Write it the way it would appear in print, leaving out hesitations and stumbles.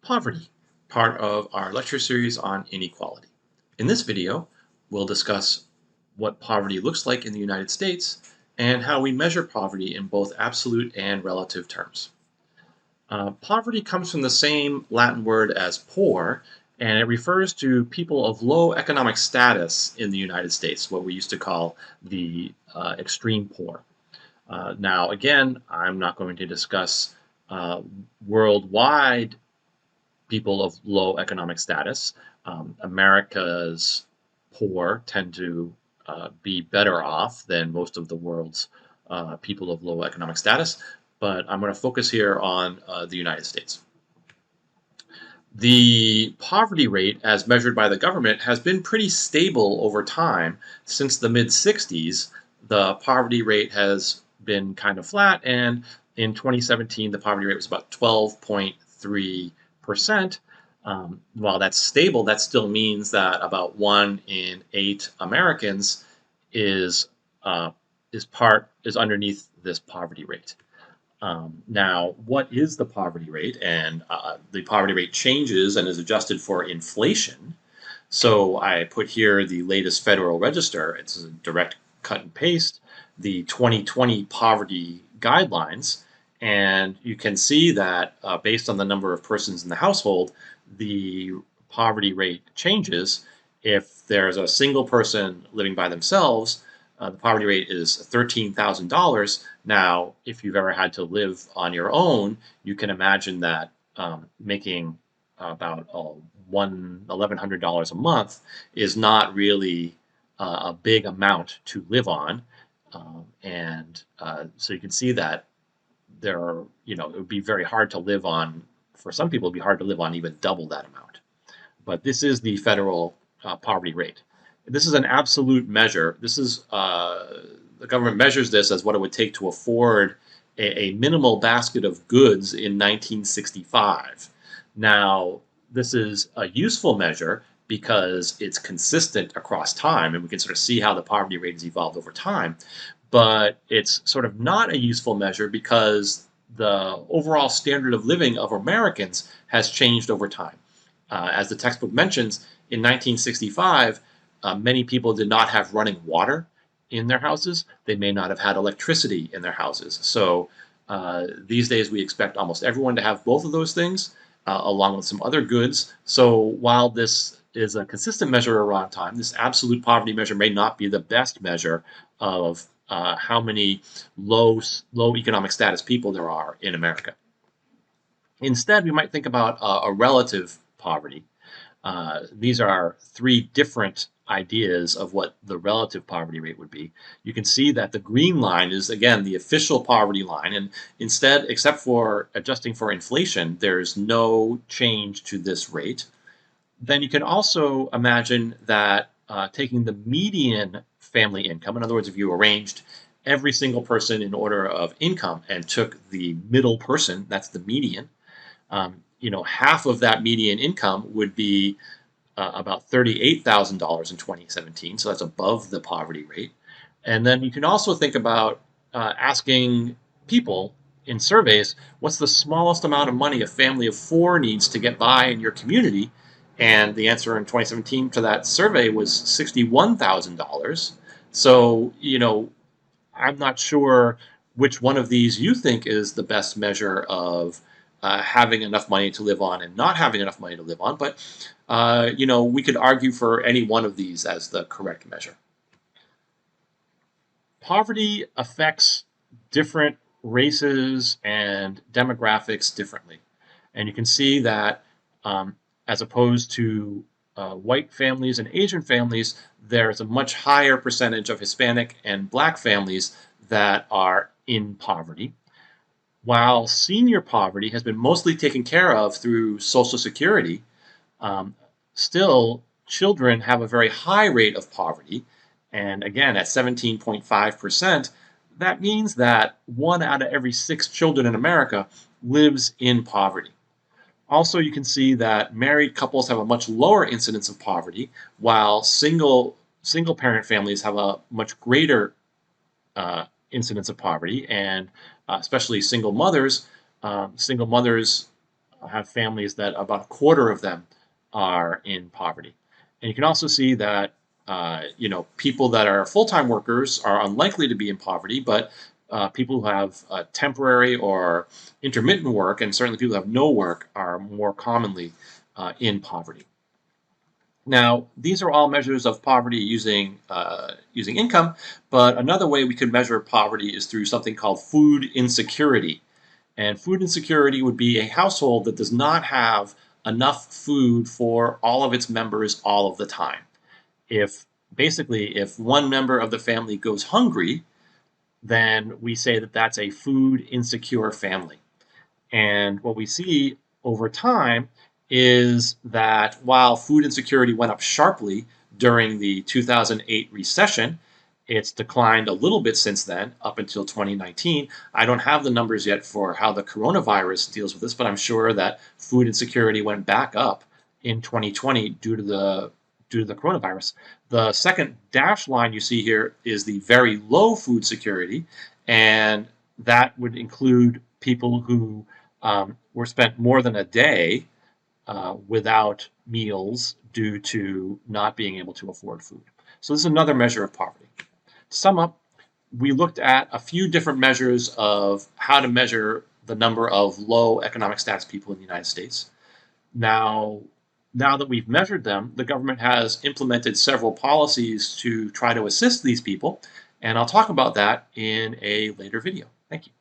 Poverty, part of our lecture series on inequality. In this video, we'll discuss what poverty looks like in the United States and how we measure poverty in both absolute and relative terms. Poverty comes from the same Latin word as poor, and it refers to people of low economic status in the United States, what we used to call the extreme poor. Now, again, I'm not going to discuss worldwide people of low economic status. America's poor tend to be better off than most of the world's people of low economic status, but I'm going to focus here on the United States. The poverty rate, as measured by the government, has been pretty stable over time. Since the mid-60s, the poverty rate has been kind of flat, and in 2017, the poverty rate was about 12.3%. While that's stable, that still means that about 1 in 8 Americans is underneath this poverty rate. Now, what is the poverty rate? And the poverty rate changes and is adjusted for inflation. So I put here the latest Federal Register. It's a direct cut and paste, the 2020 poverty guidelines. And you can see that based on the number of persons in the household, the poverty rate changes. If there's a single person living by themselves, the poverty rate is $13,000. Now, if you've ever had to live on your own, you can imagine that making about $1,100 a month is not really a big amount to live on. So you can see that it would be very hard to live on. For some people, it'd be hard to live on even double that amount. But this is the federal poverty rate. This is an absolute measure. This is the government measures this as what it would take to afford a minimal basket of goods in 1965. Now, this is a useful measure because it's consistent across time, and we can sort of see how the poverty rate has evolved over time. But it's sort of not a useful measure because the overall standard of living of Americans has changed over time. As the textbook mentions, in 1965, many people did not have running water in their houses. They may not have had electricity in their houses. So these days we expect almost everyone to have both of those things, along with some other goods. So while this is a consistent measure around time, this absolute poverty measure may not be the best measure of how many low economic status people there are in America. Instead, we might think about a relative poverty. These are three different ideas of what the relative poverty rate would be. You can see that the green line is, again, the official poverty line, and instead, except for adjusting for inflation, there's no change to this rate. Then you can also imagine that taking the median family income, in other words, if you arranged every single person in order of income and took the middle person, that's the median, half of that median income would be about $38,000 in 2017, so that's above the poverty rate. And then you can also think about asking people in surveys, what's the smallest amount of money a family of 4 needs to get by in your community? And the answer in 2017 to that survey was $61,000. So, I'm not sure which one of these you think is the best measure of having enough money to live on and not having enough money to live on, but we could argue for any one of these as the correct measure. Poverty affects different races and demographics differently, and you can see that as opposed to white families and Asian families, there's a much higher percentage of Hispanic and Black families that are in poverty. While senior poverty has been mostly taken care of through Social Security, still children have a very high rate of poverty. And again, at 17.5%, that means that 1 out of every 6 children in America lives in poverty. Also, you can see that married couples have a much lower incidence of poverty, while single parent families have a much greater incidence of poverty, and especially single mothers have families that about a quarter of them are in poverty. And you can also see that people that are full-time workers are unlikely to be in poverty, but people who have temporary or intermittent work, and certainly people who have no work, are more commonly in poverty. Now, these are all measures of poverty using income, but another way we could measure poverty is through something called food insecurity. And food insecurity would be a household that does not have enough food for all of its members all of the time. If if one member of the family goes hungry, then we say that that's a food insecure family. And what we see over time is that while food insecurity went up sharply during the 2008 recession, it's declined a little bit since then, up until 2019. I don't have the numbers yet for how the coronavirus deals with this, but I'm sure that food insecurity went back up in 2020 due to the coronavirus. The second dashed line you see here is the very low food security, and that would include people who were spent more than a day without meals due to not being able to afford food. So this is another measure of poverty. To sum up, we looked at a few different measures of how to measure the number of low economic status people in the United States. Now that we've measured them, the government has implemented several policies to try to assist these people, and I'll talk about that in a later video. Thank you.